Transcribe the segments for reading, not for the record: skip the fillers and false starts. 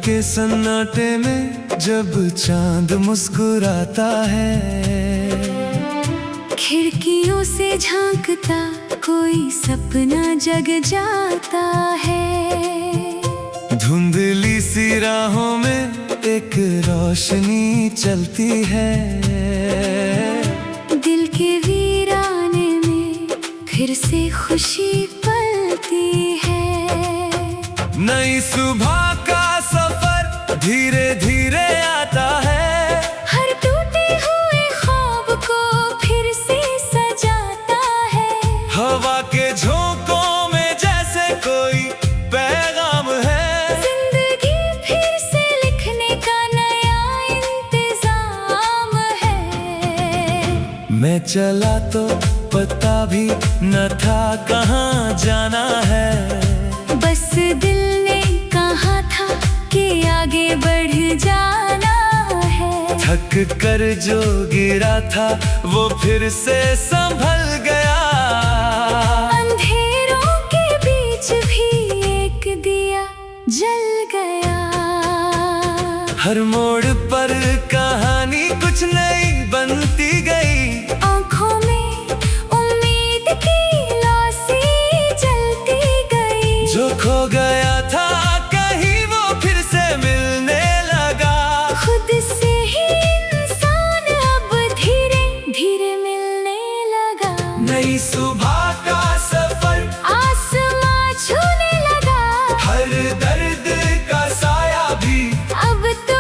के सन्नाटे में जब चांद मुस्कुराता है, खिड़कियों से झांकता कोई सपना जग जाता है। धुंधली सी राहों में एक रोशनी चलती है, दिल के वीराने में फिर से खुशी पलती है। नई सुबह का सफर धीरे धीरे आता है, हर टूटे हुए ख्वाब को फिर से सजाता है। हवा के झोंकों में जैसे कोई पैगाम है, जिंदगी फिर से लिखने का नया इंतजाम है। मैं चला तो पता भी न था कहाँ जाना है, बस दिल ने कहा था कि आगे बढ़ जाना है। थक कर जो गिरा था वो फिर से संभल गया, अंधेरों के बीच भी एक दिया जल गया। हर मोड़ पर कहानी कुछ नई बनती गई, आँखों में उम्मीद की लौसी जलती गई। जो खो गया था कहीं वो फिर से मिलने लगा। खुद से ही इंसान अब धीरे धीरे मिलने लगा। नई सुबह का सफर आसमां छूने लगा, हर दर्द का साया भी अब तो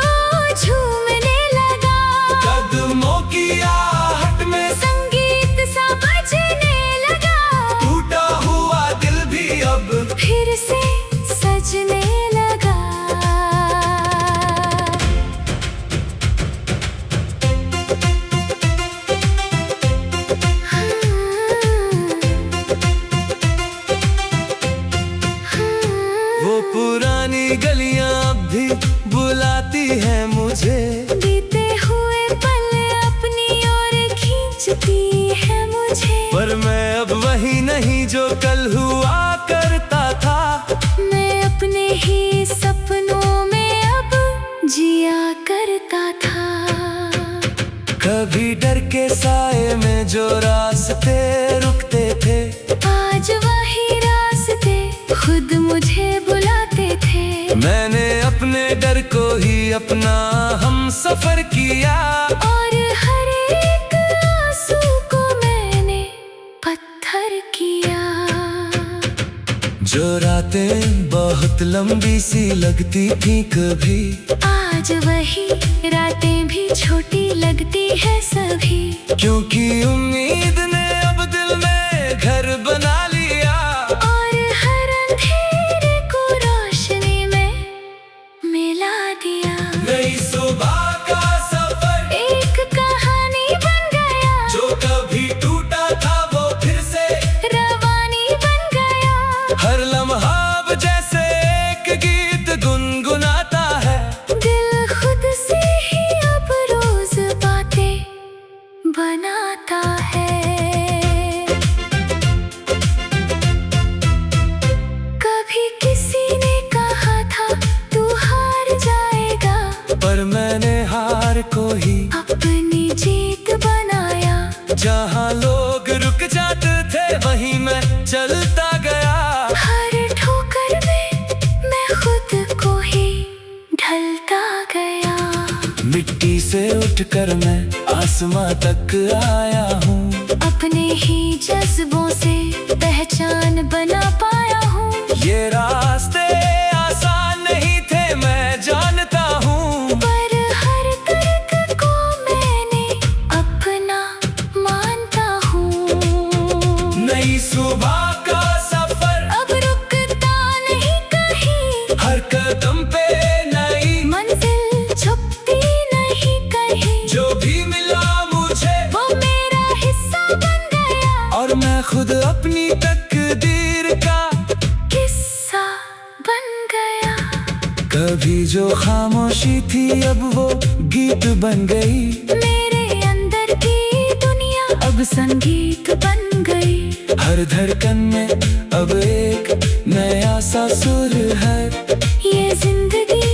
झूमने लगा। कदमों की आहट में संगीत सा बजने लगा, टूटा हुआ दिल भी अब फिर से सजने लगा। वो पुरानी गलियां अब भी बुलाती हैं मुझे, बीते हुए पल अपनी ओर खींचती है मुझे। पर मैं अब वही नहीं जो कल हुआ करता था। मैं अपने ही सपनों में अब जिया करता था। कभी डर के साए में जो रास्ते रुकते थे, आज वही रास्ते खुद मुझे बुलाते थे। मैंने अपने डर को ही अपना हम सफर किया, और हर एक आंसू को मैंने पत्थर किया। जो रातें बहुत लंबी सी लगती थी कभी, आज वही रातें भी छोटी लगती है सभी। क्योंकि उम्मीद ने अब दिल में घर बना लिया, और हर अंधेरे को रोशनी में मिला दिया। नई सुबह का सफर एक कहानी बन गया, जो कभी टूटा था वो फिर से रवानी बन गया। हर लम्हा अब जैसे एक गीत गुनगुनाता है, दिल खुद से ही अब रोज बातें बनाता है। कभी किसी ने कहा था तू हार जाएगा, पर मैंने हार को ही अपनी जीत बनाया। जहाँ लोग रुक जाते थे वहीं मैं चलता गया। हर ठोकर में मैं खुद को ही ढलता गया। मिट्टी से उठकर मैं आसमां तक आया हूँ, अपने ही जज्बों से पहचान बना पाया हूँ। ये रास्ते आसान नहीं थे मैं जानता हूँ, पर हर दर्द को मैंने अपना मानता हूँ। नई सुबह का सफर अब रुकता नहीं कहीं, हर कदम पे नई मंजिल छुपती नहीं कहीं। जो भी मिला मुझे वो मेरा हिस्सा बन गया, और मैं खुद अपनी तकदीर का किस्सा बन गया। कभी जो खामोशी थी अब वो गीत बन गई, मेरे अंदर की दुनिया अब संगीत बन गई। हर धड़कन में अब एक नया सा सुर है, ये जिंदगी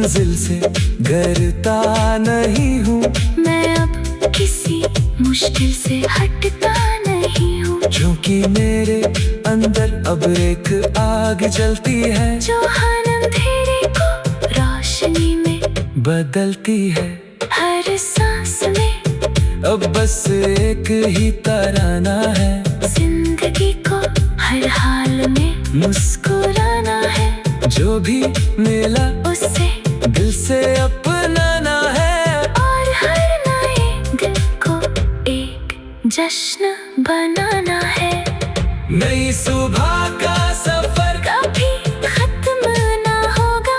मंजिल से डरता नहीं हूँ। मैं अब किसी मुश्किल से हटता नहीं हूँ। क्योंकि मेरे अंदर अब एक आग जलती है जो हर अंधेरे को रोशनी में बदलती है। हर सांस में अब बस एक ही तराना है, जिंदगी को हर हाल में मुस्कुराना है। जो भी मिला उससे दिल से अपनाना है, और हर नए दिन को एक जश्न बनाना है। नई सुबह का सफर कभी खत्म ना होगा,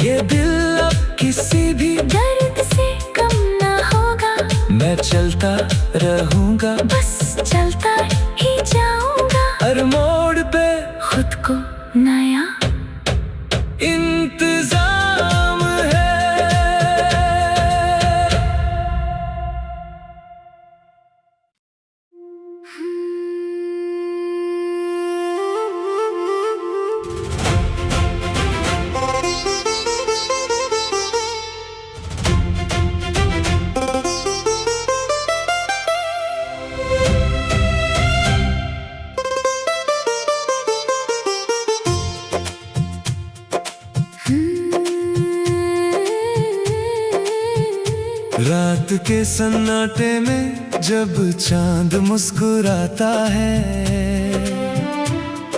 ये दिल अब किसी भी दर्द से कम ना होगा। मैं चलता रहूंगा, बस चलता ही जाऊंगा, हर मोड़ पे खुद को नया इंतजाम है। रात के सन्नाटे में जब चांद मुस्कुराता है,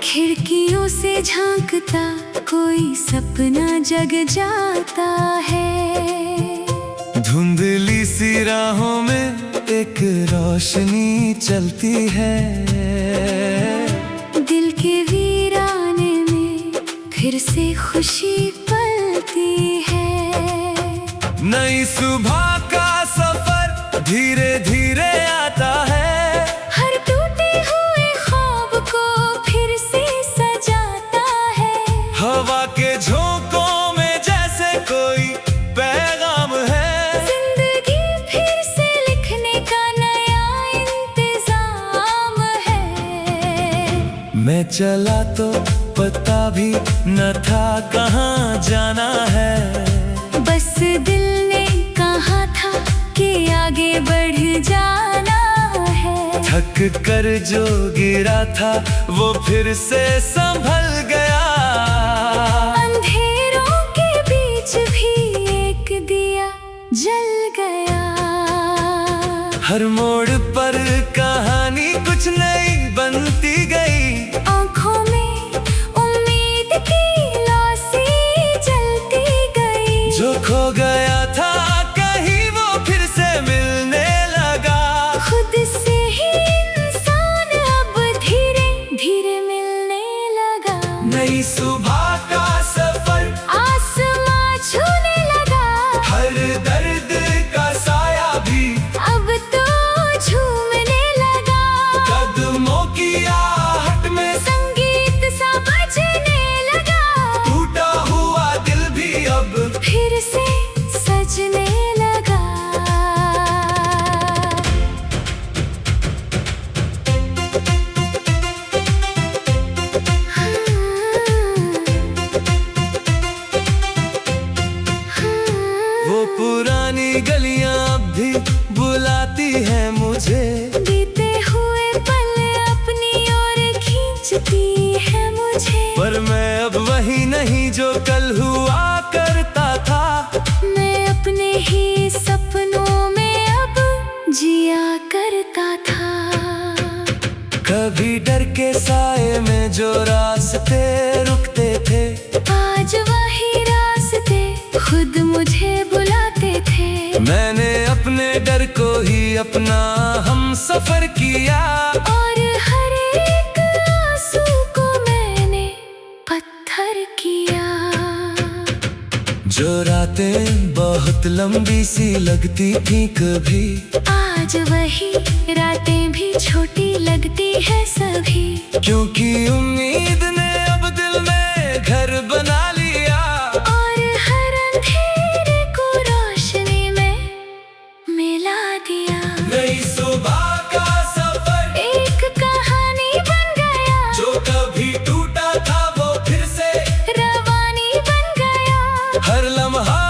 खिड़कियों से झांकता कोई सपना जग जाता है। धुंधली सी राहों में एक रोशनी चलती है, दिल के वीराने में फिर से खुशी पलती है। नई सुबह का सफर धीरे धीरे आता है, हर टूटे हुए ख्वाब को फिर से सजाता है। हवा के झोंकों में जैसे कोई पैगाम है, जिंदगी फिर से लिखने का नया इंतजाम है। मैं चला तो पता भी न था कहाँ जाना है, बस दिल ने कहा था कि आगे बढ़ जाना है। थक कर जो गिरा था वो फिर से संभल गया, अंधेरों के बीच भी एक दिया जल गया। हर मोड़ पर कहानी कुछ नई बनती गई, आँखों में उम्मीद की लौसी जलती गई। जो खो गया था कहीं वो फिर से मिलने लगा। खुद से ही इंसान अब धीरे धीरे मिलने लगा। नई सुबह का सफर आसमां छूने लगा, हर दर्द का साया भी अब तो झूमने लगा। कदमों की आहट में संगीत सा बजने लगा, टूटा हुआ दिल भी अब फिर से सजने लगा। वो पुरानी गलियां अब भी बुलाती हैं मुझे, बीते हुए पल अपनी ओर खींचती है मुझे। पर मैं अब वही नहीं जो कल हुआ करता था। मैं अपने ही सपनों में अब जिया करता था। कभी डर के साए में जो रास्ते रुकते थे, आज वही रास्ते खुद मुझे बुलाते थे। मैंने अपने डर को ही अपना हम सफर किया, और हर एक आंसू को मैंने पत्थर किया। जो रातें बहुत लंबी सी लगती थी कभी, आज वही रातें भी छोटी लगती है सभी। क्योंकि उम्मीद ने अब दिल में घर बना लिया, और हर अंधेरे को रोशनी में मिला दिया। नई सुबह का सफर एक कहानी बन गया, जो कभी टूटा था वो फिर से रवानी बन गया। हर लम्हा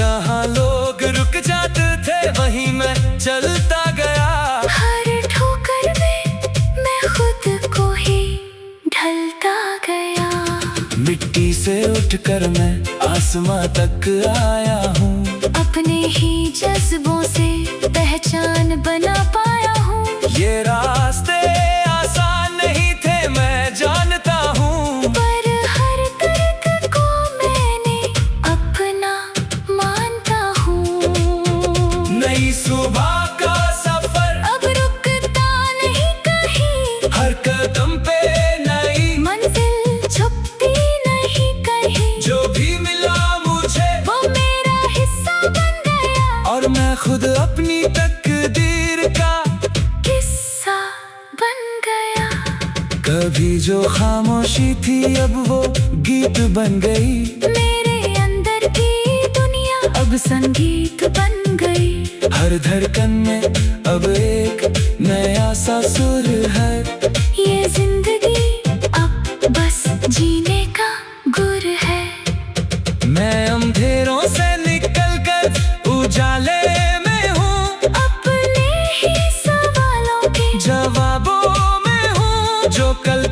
जहाँ लोग रुक जाते थे वहीं मैं चलता गया। हर ठोकर में मैं खुद को ही ढलता गया। मिट्टी से उठकर मैं आसमां तक आया हूँ। अपने ही जज्बों से पहचान बना पाया हूँ। ये रास्ते आसान नहीं थे मैं जानता हूँ, पर हर दर्द को मैंने अपना मानता हूँ। नई सुबह का सफर अब रुकता नहीं कहीं, हर कदम पे नई मंजिल छुपती नहीं कहीं। जो भी मिला मुझे वो मेरा हिस्सा बन गया, और मैं खुद अपनी तकदीर का किस्सा बन गया। कभी जो खामोशी थी अब वो गीत बन गई। मेरे अंदर की दुनिया अब संगीत बन गई। हर धड़कन में अब एक नया सा सुर है। ये जिंदगी अब बस जीने का गुर है। मैं अंधेरों से निकल कर उजाले में हूँ, अपने ही सवालों के जवाबों में हूँ। जो कल